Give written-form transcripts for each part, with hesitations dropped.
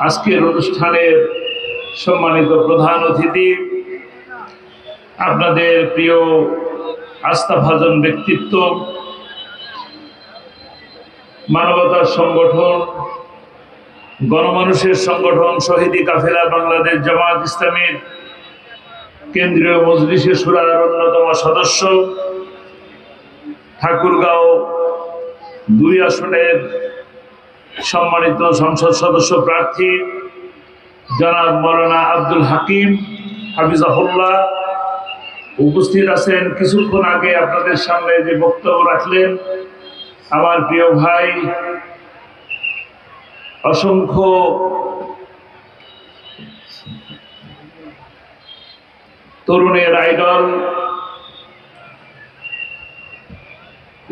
আজকের অনুষ্ঠানের সম্মানিত প্রধান অতিথি, আপনাদের প্রিয় আস্থাভাজন ব্যক্তিত্ব, মানবতার সংগঠন, গণমানুষের সংগঠন শহীদি কাফেলা বাংলাদেশ জামাত ইসলামীর কেন্দ্রীয় মজলিসে শুরার অন্যতম সদস্য, ঠাকুরগাঁও ২ আসনের সম্মানিত সংসদ সদস্য প্রার্থী জনাব মাওলানা আব্দুল হাকিম হাফিজাহুল্লাহ, উপস্থিত আছেন কিছুক্ষণ আগে আপনাদের সামনে যে বক্তব্য রাখলেন আমার প্রিয় ভাই, অসংখ্য তরুণের আইডল,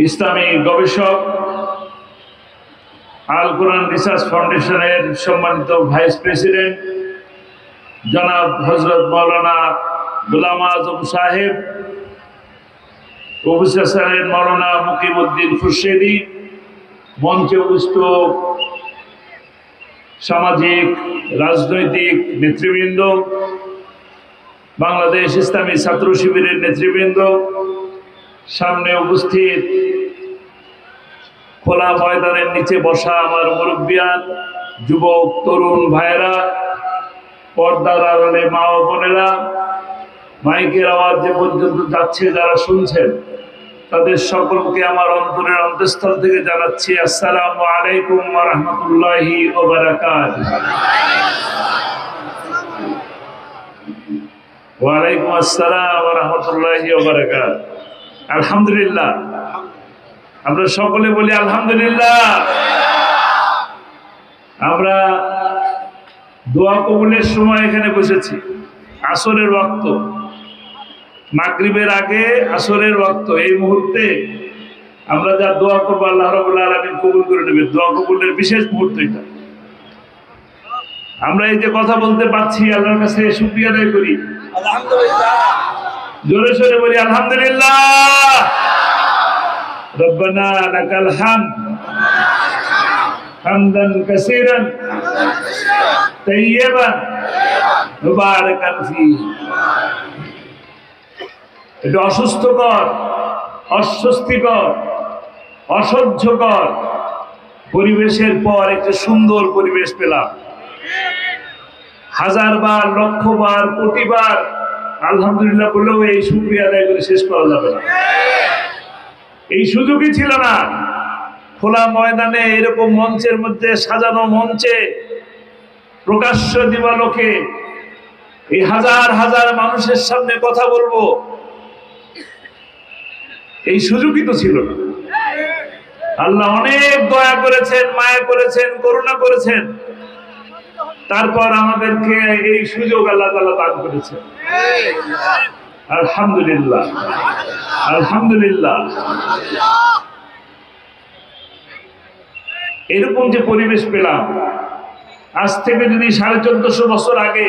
ইসলামী গবেষক, আল কোরআন রিসার্চ ফাউন্ডেশনের সম্মানিত ভাইস প্রেসিডেন্ট জনাব হযরত মাওলানা গোলাম আজম সাহেব, উপস্থিত আছেন মাওলানা মুকিমউদ্দিন খুরশেদি, মঞ্চে উপস্থিত সামাজিক রাজনৈতিক নেতৃবৃন্দ, বাংলাদেশ ইসলামী ছাত্র শিবিরের নেতৃবৃন্দ, সামনে উপস্থিত খোলা ময়দানের নিচে বসা আমার মুরব্বিয়ান, যুবক তরুণ ভাইয়েরা, পর্দার আড়ালে মা ও বোনেরা, মাইকের আওয়াজ যে পর্যন্ত যাচ্ছে যারা শুনছেন, তাদের সকলকে আমার অন্তরের অন্তঃস্থল থেকে জানাচ্ছি আসসালামু আলাইকুম ওয়া রাহমাতুল্লাহি ওয়া বারাকাতুহু। ওয়া আলাইকুম আসসালাম ওয়া রাহমাতুল্লাহি ওয়া বারাকাতুহু। আলহামদুলিল্লাহ, আমরা সকলে বলি আলহামদুলিল্লাহ। আমরা দোয়া কবুলের সময় এখানে বসেছি, আসরের ওয়াক্ত, মাগরিবের আগে আসরের ওয়াক্ত, এই মুহূর্তে আমরা যা দোয়া করবো আল্লাহ রাব্বুল আলামিন কবুল করে নেবেন। দোয়া কবুলের বিশেষ মুহূর্ত এটা। আমরা এই যে কথা বলতে পারছি, আল্লাহর কাছে শুকরিয়া আদায় করি, আলহামদুলিল্লাহ। জোরে সোরে বলি আলহামদুলিল্লাহ। রব্বানা লাকাল হামদ হামদান কাসীরান তাইয়্যিবান মুবারাকান ফীহি। এটা অসুস্থকর, অস্বস্তিকর, অসহ্যকর পরিবেশের পর একটা সুন্দর পরিবেশ পেলাম। হাজারবার, লক্ষবার, কোটিবার আলহামদুলিল্লাহ বলেও এই শুকরিয়া আদায় করে শেষ করা যাবে না। এই সুযোগই ছিল না খোলা ময়দানে, এরকম মঞ্চের মধ্যে, সাজানো মঞ্চে, প্রকাশ্য দিবালোকে এই হাজার হাজার মানুষের সামনে কথা বলবো, এই সুযোগই তো ছিল না। আল্লাহ অনেক দয়া করেছেন, মায়া করেছেন, করুণা করেছেন, তারপর আমাদেরকে এই সুযোগ আল্লাহ তাআলা দান করেছেন। আলহামদুলিল্লাহ, আলহামদুলিল্লাহ। এরকম যে পরিবেশ পেলাম, আজ থেকে যদি 1450 বছর আগে,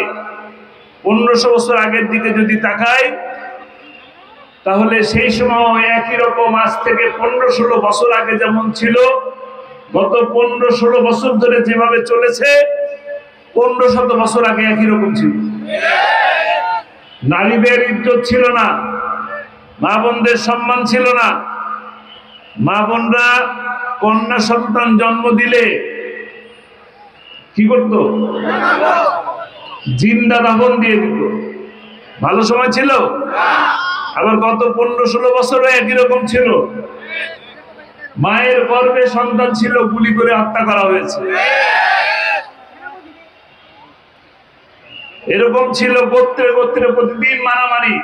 1500 বছর আগের দিকে যদি তাকাই, তাহলে সেই সময় একই রকম আজ থেকে 15-16 বছর আগে যেমন ছিল, গত 15-16 বছর ধরে যেভাবে চলেছে, 1500 বছর আগে একই রকম ছিল। নারীদের ইজ্জত ছিল না, মা বোনদের সম্মান ছিল না। মা বোনরা কন্যা সন্তান জন্ম দিলে কি করত? জিন্দা দাফন দিয়ে দিত। ভালো সময় ছিল। আবার গত 15-16 বছরে একই রকম ছিল। মায়ের গর্ভে সন্তান ছিল, গুলি করে হত্যা করা হয়েছে। এরকম ছিল গোত্রে গোত্রে প্রতিদিন মারামারি।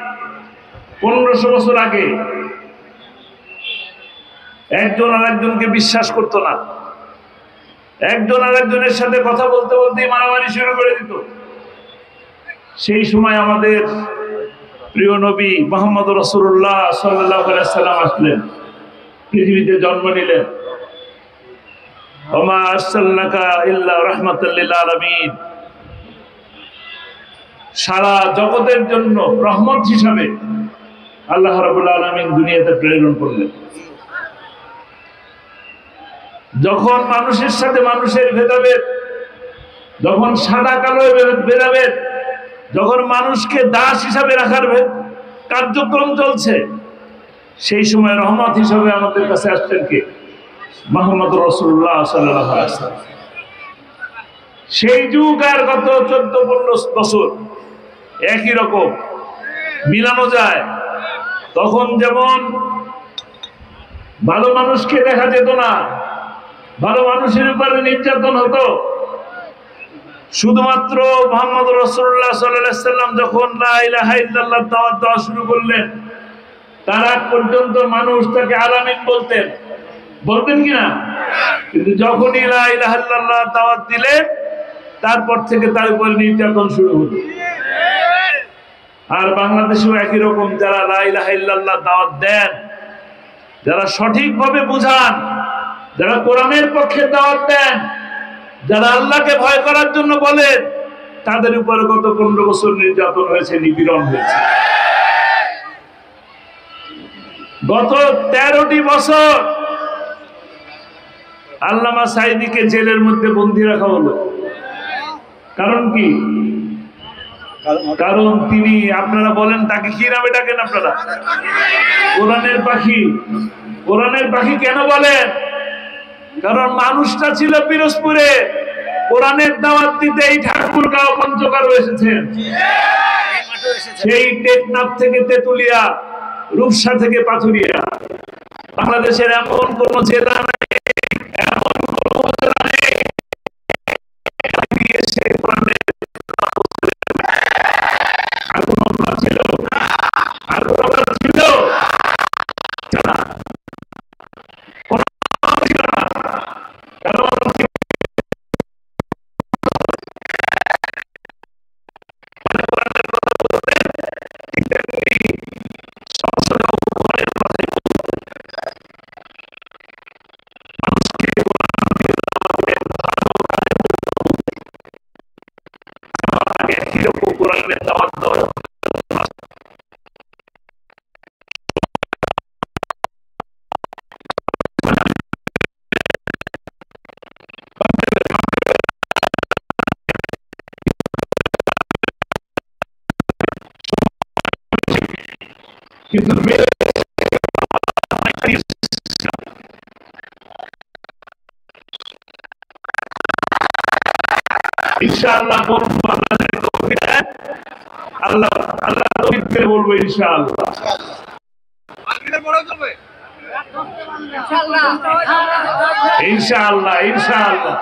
1500 বছর আগে একজন আর একজনকে বিশ্বাস করতো না, একজন আর একজনের সাথে কথা বলতে বলতেই মারামারি শুরু করে দিত। সেই সময় আমাদের প্রিয় নবী মুহাম্মদ রাসূলুল্লাহ সাল্লাল্লাহু আলাইহি সাল্লাম আসলেন, পৃথিবীতে জন্ম নিলেন। ওয়া মা আরসালনাকা ইল্লা রাহমাতাল লিল আলামিন, সারা জগতের জন্য রহমত হিসাবে আল্লাহ রাব্বুল আলামিন দুনিয়াতে প্রেরণ করলেন। যখন মানুষের সাথে মানুষের ভেদাভেদ, যখন সাদা কালো ভেদাভেদ, যখন মানুষকে দাস হিসাবে রাখার কার্যক্রম চলছে, সেই সময় রহমত হিসাবে আমাদের কাছে আসছেন কে? মুহাম্মদ রাসূলুল্লাহ সাল্লাল্লাহু আলাইহি ওয়াসাল্লাম। সেই যুগ আর গত 14-15 বছর একই রকম মিলানো যায়। তখন যেমন ভালো মানুষকে দেখা যেত না, ভালো মানুষের উপরে নির্যাতন হতো, শুধুমাত্র মুহাম্মদ রাসূলুল্লাহ সাল্লাল্লাহু আলাইহি ওয়াসাল্লাম যখন লা ইলাহা ইল্লাল্লাহ দাওয়াত দেওয়া শুরু করলেন, তার আগ পর্যন্ত মানুষ তাকে আলামিন বলতেন কিনা? কিন্তু যখনই লা ইলাহা ইল্লাল্লাহ দাওয়াত দিলেন, তারপর থেকে তার উপর নির্যাতন শুরু হলো। আর বাংলাদেশেও একই রকম, যারা লা ইলাহা ইল্লাল্লাহ দাওয়াত দেন, যারা সঠিকভাবে বুঝান, যারা কোরআনের পক্ষে দাওয়াত দেন, যারা আল্লাহকে ভয় করার জন্য বলেন, তাদের উপর গত 15 বছর নির্যাতন হয়েছে, নিপীড়ন হয়েছে। গত 13টি বছর আল্লামা সাঈদীকে জেলের মধ্যে বন্দী রাখা হলো। কারণ কি? কারণ তিনি, আপনারা বলেন তাকে কি নামে ডাকেন আপনারা? কোরআনের পাখি। কোরআনের পাখি কেন বলেন? কারণ মানুষটা ছিল পিরোজপুরে, কোরআনের দাওয়াত দিতে এই ঠাকুরগাঁও পঞ্চগড় এসেছেন। সেই টেকনাফ থেকে তেতুলিয়া, রূপসা থেকে পাথুরিয়া, বাংলাদেশের এমন কোন জেলা নেই, এমন কোন উপজেলা নেই কিন্তু ইনশাআল্লাহ আল্লাহ আল্লাহ তৌফিক দিয়ে বলবো ইনশাআল্লাহ। ইনশাআল্লাহ ইনশাআল্লাহ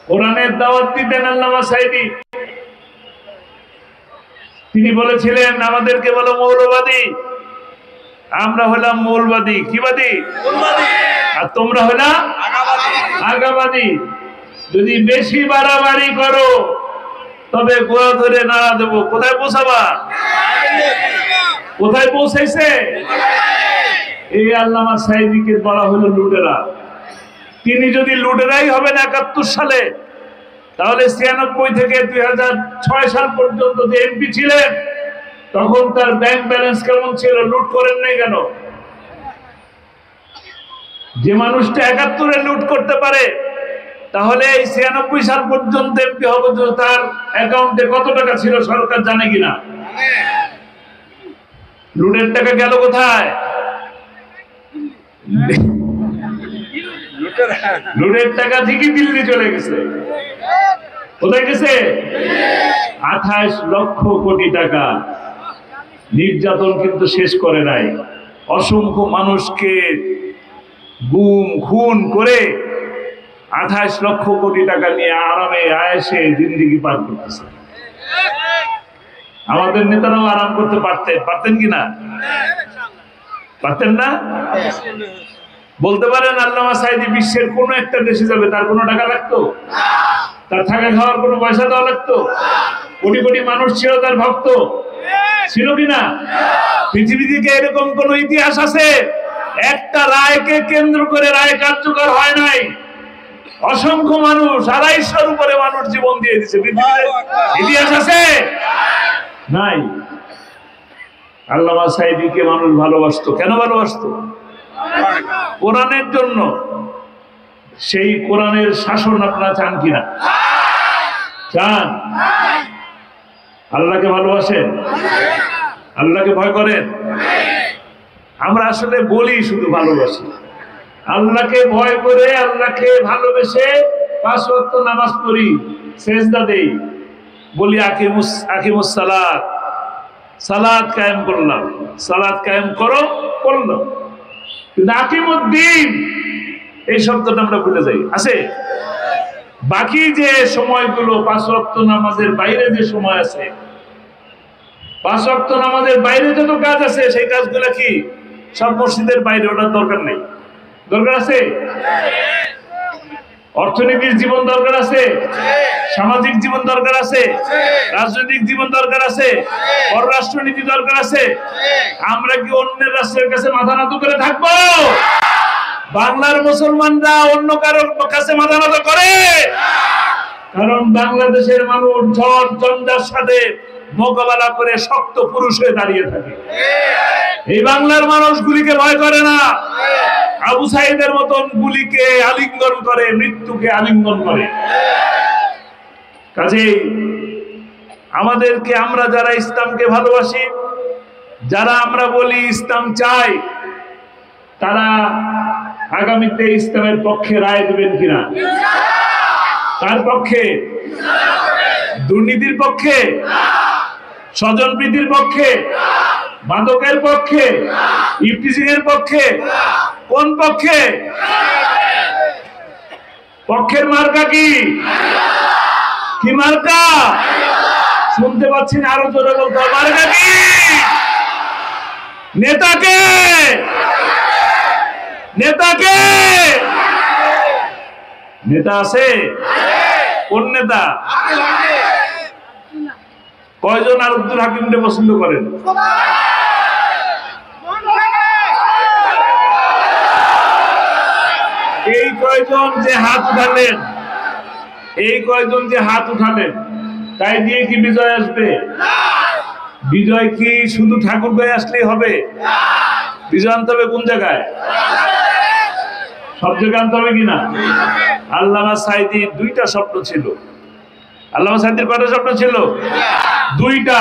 কোরআনের দাওয়াত দিতেন আল্লামা সাঈদী। তিনি বলেছিলেন, আমাদেরকে বলো মৌলবাদী, আমরা হলাম মৌলবাদী। কি বাদী? আর তোমরা হলা আগাবাদী। যদি বেশি বাড়াবাড়ি করো তবে গোড়া ধরে নাড়া দেবো। কোথায় পৌঁছাবা? কোথায় পৌঁছাইছে? এই আল্লামা সাঈদীকে বলা হলো লুটেরা। তিনি যদি লুটেরাই হবেন 71 সালে, তাহলে 96 থেকে 2006 সাল পর্যন্ত যে এমপি ছিলেন, তখন তার ব্যাংক ব্যালেন্স কেমন ছিল? লুট করেন নাই কেন? যে মানুষটা 71-এ লুট করতে পারে, তাহলে এই 96 সাল পর্যন্ত এমপি হবে, তার অ্যাকাউন্টে কত টাকা ছিল সরকার জানে কিনা? লুটের টাকা গেল কোথায়? লুটের টাকা ঠিকই দিল্লি চলে গেছে। কোথায় গেছে? 28 লক্ষ কোটি টাকা। নির্যাতন কিন্তু শেষ করে নাই। অসংখ্য মানুষকে গুম খুন করে 28 লক্ষ কোটি টাকা নিয়ে আরামে আয়েশে জিন্দেগি পার করতেছে। আমাদের নেতারাও আরাম করতে পারতেন কিনা? পারতেন না? বলতে পারেন আল্লামা সাঈদী বিশ্বের কোন একটা দেশে যাবে, তার কোনো টাকা লাগতো? তার থাকা খাওয়ার কোনো পয়সা দেওয়া লাগতো? কোটি কোটি মানুষ ছিল তার ভক্ত, ছিল কিনা? পৃথিবী থেকে এরকম কোন ইতিহাস আছে একটা রায়কে কেন্দ্র করে রায় কার্যকর হয় নাই? অসংখ্য মানুষ, 250-এর উপরে মানুষ জীবন দিয়ে দিয়েছে। ইতিহাস আছে? নাই। আল্লামা সাঈদীকে মানুষ ভালোবাসতো। কেন ভালোবাসতো? কোরআনের জন্য। সেই কোরআনের শাসন আপনারা চান কিনা? চান? আল্লাহকে ভালোবাসেন? আল্লাহকে ভয় করেন? আমরা আসলে বলি শুধু ভালোবাসি, আল্লাহকে ভয় করে আল্লাহকে ভালোবেসে 5 ওয়াক্ত নামাজ পড়ি, সেজদা দেই, বলি আকিমুস সালাত, সালাত কায়েম করলাম, সালাত কায়েম করো, করলাম। কিন্তু আকিমুদ্দিন এই শব্দটা আমরা ভুলে যাই। আছে বাকি যে সময়গুলো 5 ওয়াক্ত নামাজের বাইরে যে সময় আছে, 5 ওয়াক্ত নামাজের বাইরে যত কাজ আছে সেই কাজগুলো কি সব মসজিদের বাইরে, ওটার দরকার নেই। দরকার আছে? অর্থনৈতিক জীবন দরকার আছে, সামাজিক জীবন দরকার আছে, রাজনৈতিক জীবন দরকার আছে, পররাষ্ট্রনীতি দরকার আছে। আমরা কি অন্যের রাষ্ট্রের কাছে মাথা নত করে থাকবো? বাংলার মুসলমানরা অন্য কারোর কাছে মাথা নত করে? কারণ বাংলাদেশের মানুষ ঝড় ঝঞ্ঝার সাথে মোকাবেলা করে শক্ত পুরুষ হয়ে দাঁড়িয়ে থাকে। এই বাংলার মানুষ গুলিকে ভয় করে না। আবু সাইদের মতন গুলিকে আলিঙ্গন করে, মৃত্যুকে আলিঙ্গন করে। কাজেই আমাদেরকে, আমরা যারা ইসলামকে ভালোবাসি, যারা আমরা বলি ইসলাম চাই, তারা আগামীতে ইসলামের পক্ষে রায় দেবেন কিনা? তার পক্ষে? দুর্নীতির পক্ষে? স্বজনপ্রীতির পক্ষে? মাদকের পক্ষে? ইফটিজিং এর পক্ষে? কোন পক্ষে? পক্ষের মার্কা কি? কি মার্কা? শুনতে পাচ্ছি না, আরো জোরে বলতে হবে। মার্কা কি? নেতাকে? নেতাকে? নেতা আছে? কোন নেতা? কয়জন আর আব্দুল হাকিমকে পছন্দ করেন? এই কয়জন যে হাত উঠালেন, এই কয়জন যে হাত উঠালেন, তাই দিয়ে কি বিজয় আসবে? বিজয় কি শুধু ঠাকুরগাঁয়ে আসলেই হবে? বিজয় আনতে হবে কোন জায়গায়? সব জায়গায় আনতে হবে কিনা? আল্লামা সাঈদীর 2টা স্বপ্ন ছিল। আল্লামা সাঈদীর কয়টা স্বপ্ন ছিল? 2টা।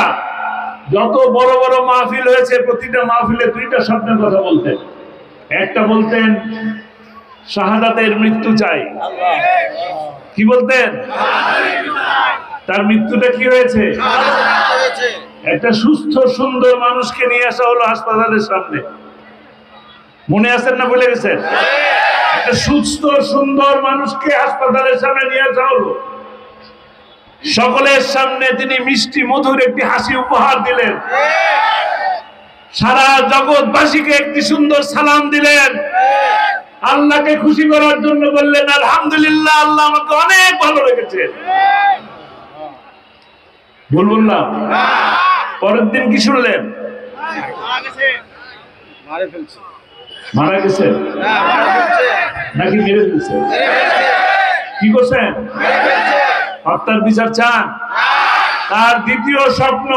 যত বড় বড় মাহফিল হয়েছে, প্রতিটা মাহফিলে 2টা স্বপ্নের কথা বলতেন। একটা বলতেন শাহাদাতের মৃত্যু চাই। কি বলতেন? তার মৃত্যুটা কি হয়েছে? একটা সুস্থ সুন্দর মানুষকে নিয়ে আসা হলো হাসপাতালের সামনে। মনে আছেন না ভুলে গেছেন? একটা সুস্থ সুন্দর মানুষকে হাসপাতালের সামনে নিয়ে আসা হলো। সকলের সামনে তিনি মিষ্টি মধুর একটি হাসি উপহার দিলেন, সারা জগৎবাসীকে একটি সুন্দর সালাম দিলেন, আল্লাহকে খুশি করার জন্য বললেন আলহামদুলিল্লাহ, আল্লাহ আমাকে অনেক ভালো রেখেছেন। ভুল বললাম? পরের দিন কি শুনলেন? মারা গেছে নাকি মেরে ফেলছে? কি করছেন? হত্যার বিচার চান? তার দ্বিতীয় স্বপ্ন,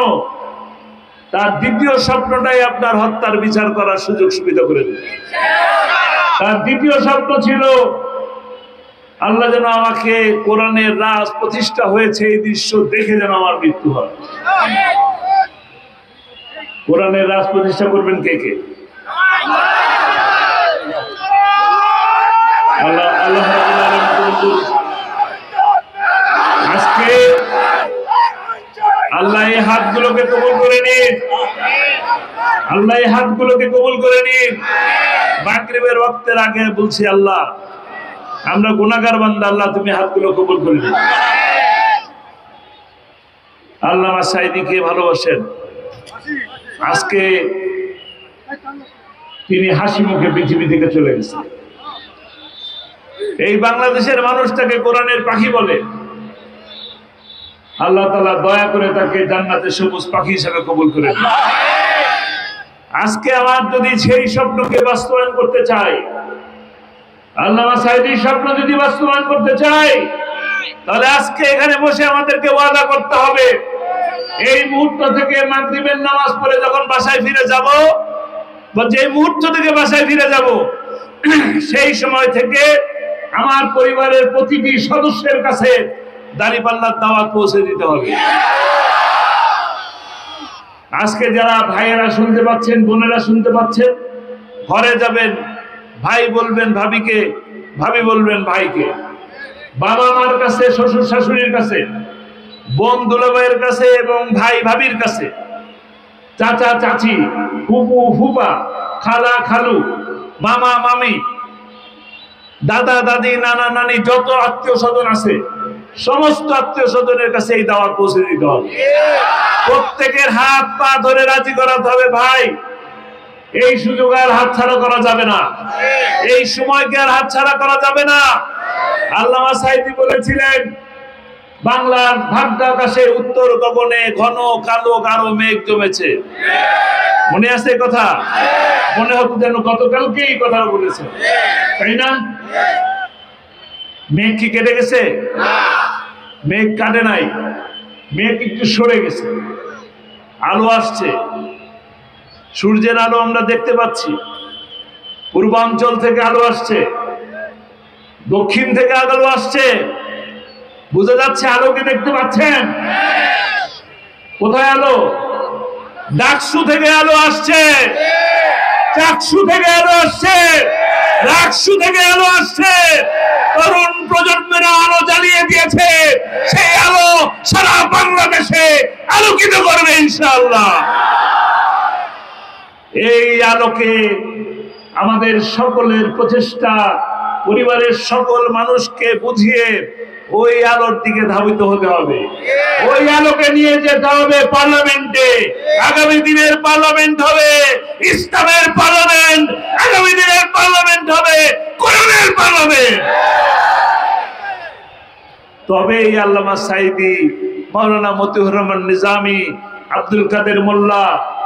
তার দ্বিতীয় স্বপ্নটাই আপনার হত্যার বিচার করার সুযোগ সুবিধা করে দেবে। তার দ্বিতীয় স্বপ্ন ছিল আল্লাহ যেন আমাকে কোরআনের রাজ প্রতিষ্ঠা হয়েছে এই দৃশ্য দেখে যেন আমার মৃত্যু হয়। কোরআনের রাজ প্রতিষ্ঠা করবেন কে কে? আল্লাহ। আল্লাহ আজকে আল্লাহ এই হাতগুলোকে কবুল করে নিন, আল্লাহ এই হাতগুলোকে কবুল করে নিন। মাগরিবের ওয়াক্তের আগে বলছি আল্লাহ আমরা গুনাহগার বান্দা, আল্লাহ তুমি হাতগুলো কবুল করে নিন। আল্লামা সাঈদীকে ভালোবাসেন, আজকে তিনি হাসি মুখে পৃথিবী থেকে চলে গেছেন। এই বাংলাদেশের মানুষটাকে কোরআনের পাখি বলে। আল্লাহ তাআলা দয়া করে তাকে জান্নাতে সবুজ পাখি হিসেবে কবুল করে নিন। আজকে আমার যদি সেই স্বপ্নকে বাস্তবায়ন করতে চাই, আল্লামা সাঈদীর স্বপ্ন যদি বাস্তবায়ন করতে চাই, তাহলে আজকে এখানে বসে আমাদেরকে ওয়াদা করতে হবে, এই মুহূর্ত থেকে মাগরিবের নামাজ পড়ে যখন বাসায় ফিরে যাব, বা যে মুহূর্ত থেকে বাসায় ফিরে যাব, সেই সময় থেকে আমার পরিবারের প্রতিটি সদস্যের কাছে দাঁড়িপাল্লার দাওয়াত পৌঁছে দিতে হবে। আজকে যারা ভাইয়েরা শুনতে পাচ্ছেন, বোনেরা শুনতে পাচ্ছেন, ঘরে যাবেন, ভাই বলবেন ভাবিকে, ভাবি বলবেন ভাইকে, বাবা মার কাছে, শ্বশুর শাশুড়ির কাছে, বোন দুলাভাইয়ের কাছে এবং ভাই ভাবির কাছে, চাচা চাচি, ফুপু ফুপা, খালা খালু, মামা মামি, দাদা দাদি, নানা নানি, যত আত্মীয় স্বজন আছে সমস্ত আত্মীয় স্বজনের কাছে এই দাওয়াত পৌঁছে দিতে হবে। প্রত্যেকের হাত পা ধরে রাজি করাতে হবে, ভাই এই সুযোগ আর হাতছাড়া করা যাবে না, এই সময়কে আর হাতছাড়া করা যাবে না। আল্লামা সাঈদী বলেছিলেন, বাংলার ভাগ্য আকাশে উত্তর গগনে ঘন কালো গাঢ় মেঘ জমেছে। মনে আছে কথা? মনে হতো যেন গতকালকে এই কথা বলেছে, তাই না? মেঘ কি কেটে গেছে? মেঘ কাটে নাই, মেঘ একটু সরে গেছে, আলো আসছে, সূর্যের আলো আমরা দেখতে পাচ্ছি, পূর্বাঞ্চল থেকে আলো আসছে, দক্ষিণ থেকে আলো আসছে, বুঝা যাচ্ছে আলোকে দেখতে পাচ্ছেন? কোথায় আলো? ডাকসু থেকে আলো আসছে, চাকসু থেকে আলো আসছে, রাকসু থেকে আলো আসছে। তরুণ প্রজন্মেরা আলো জ্বালিয়ে দিয়েছে, সেই আলো সারা বাংলাদেশে আলোকিত করবে ইনশাআল্লাহ। এই আলোকে আমাদের সকলের প্রচেষ্টা, পরিবারের সকল মানুষকে বুঝিয়ে ওই আলোর দিকে ধাবিত হতে হবে। ওই আলোকে নিয়ে যেতে হবে পার্লামেন্টে। আগামী দিনের পার্লামেন্ট হবে ইসলামের পার্লামেন্ট, আগামী দিনের পার্লামেন্ট হবে কোরআনের পার্লামেন্ট। তবেই আল্লামা সাঈদী, মাওলানা মতিউর রহমান নিজামী, আব্দুল কাদের মোল্লা,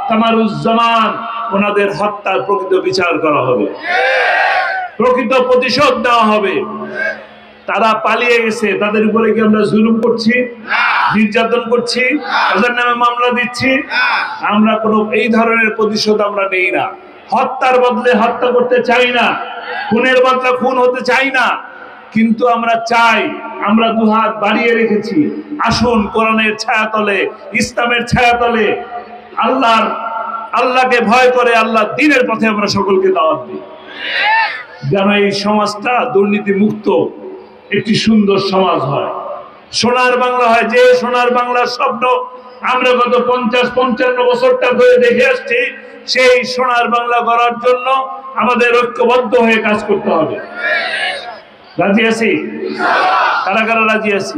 কামারুজ্জামান, ওনাদের হত্যার প্রকৃত বিচার করা হবে, প্রকৃত প্রতিশোধ দেওয়া হবে। তারা পালিয়ে গেছে, তাদের উপরে কি আমরা জুলুম করছি, নির্যাতন করছি, তাদের নামে মামলা দিচ্ছি? আমরা কোনো এই ধরনের প্রতিশোধ আমরা নেই না। হত্যার বদলে হত্যা করতে চাই না, খুনের বদলে খুন হতে চাই না, কিন্তু আমরা চাই, আমরা দুহাত বাড়িয়ে রেখেছি, আসুন কোরআনের ছায়াতলে, ইসলামের ছায়াতলে, আল্লাহকে ভয় করে আল্লাহ দ্বীনের পথে আমরা সকলকে দাওয়াত দিই, যেন এই সমাজটা দুর্নীতি মুক্ত একটি সুন্দর সমাজ হয়, সোনার বাংলা হয়। যে সোনার বাংলার স্বপ্ন আমরা গত 50-55 বছরটা ধরে দেখে আসছি, সেই সোনার বাংলা গড়ার জন্য আমাদের ঐক্যবদ্ধ হয়ে কাজ করতে হবে। রাজি আছি? কারা কারা রাজি আছি?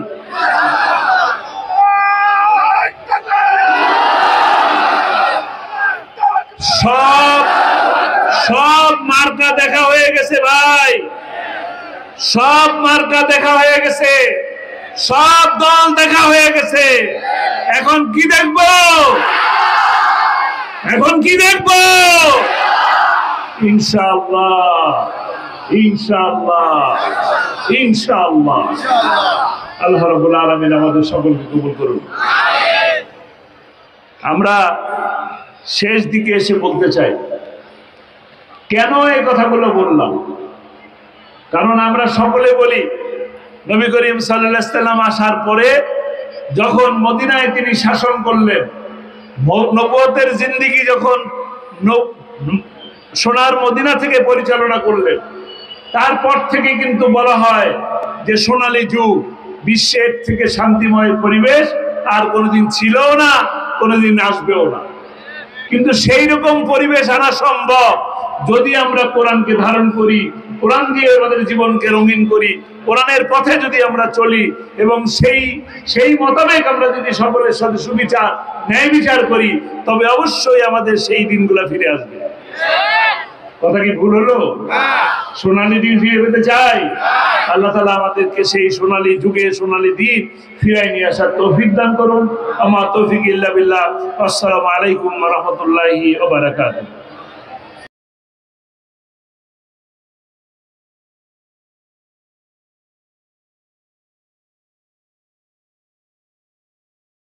সব মার্কা দেখা হয়ে গেছে ভাই, সব মার্কা দেখা হয়ে গেছে, সব দল দেখা হয়ে গেছে। এখন কি দেখবো? এখন কি দেখবো? ইনশাআল্লাহ, ইনশাআল্লাহ, ইনশাআল্লাহ। আল্লাহ রাব্বুল আলামিন আমাদের সকলকে কবুল করুন। আমরা শেষ দিকে এসে বলতে চাই, কেন এই কথাগুলো বললাম? কারণ আমরা সকলে বলি, নবী করিম সাল্লাল্লাহু আলাইহি ওয়াসাল্লাম আসার পরে যখন মদিনায় তিনি শাসন করলেন, নবুয়তের জিন্দেগি যখন সোনার মদিনা থেকে পরিচালনা করলেন, তারপর থেকে কিন্তু বলা হয় যে সোনালী যুগ, বিশ্বের থেকে শান্তিময় পরিবেশ আর কোনোদিন ছিলও না, কোনোদিন আসবেও না। কিন্তু সেই রকম পরিবেশ আনা সম্ভব যদি আমরা কোরআনকে ধারণ করি, কোরআন দিয়ে আমাদের জীবনকে রঙিন করি, কোরআনের পথে যদি আমরা চলি এবং সেই মোতাবেক আমরা যদি সকলের সাথে সুবিচার, ন্যায় বিচার করি, তবে অবশ্যই আমাদের সেই দিনগুলো ফিরে আসবে। কথা কি ভুল হলো? সোনালী দিন ফিরে পেতে চাই। আল্লাহ তাআলা আমাদেরকে সেই সোনালী যুগে সোনালী দিন ফিরাই নিয়ে আসার তৌফিক দান করুন। আমা তৌফিক ইল্লা বিল্লাহ। আসসালামু আলাইকুম ওয়া রাহমাতুল্লাহি ওয়া বারাকাতুহু।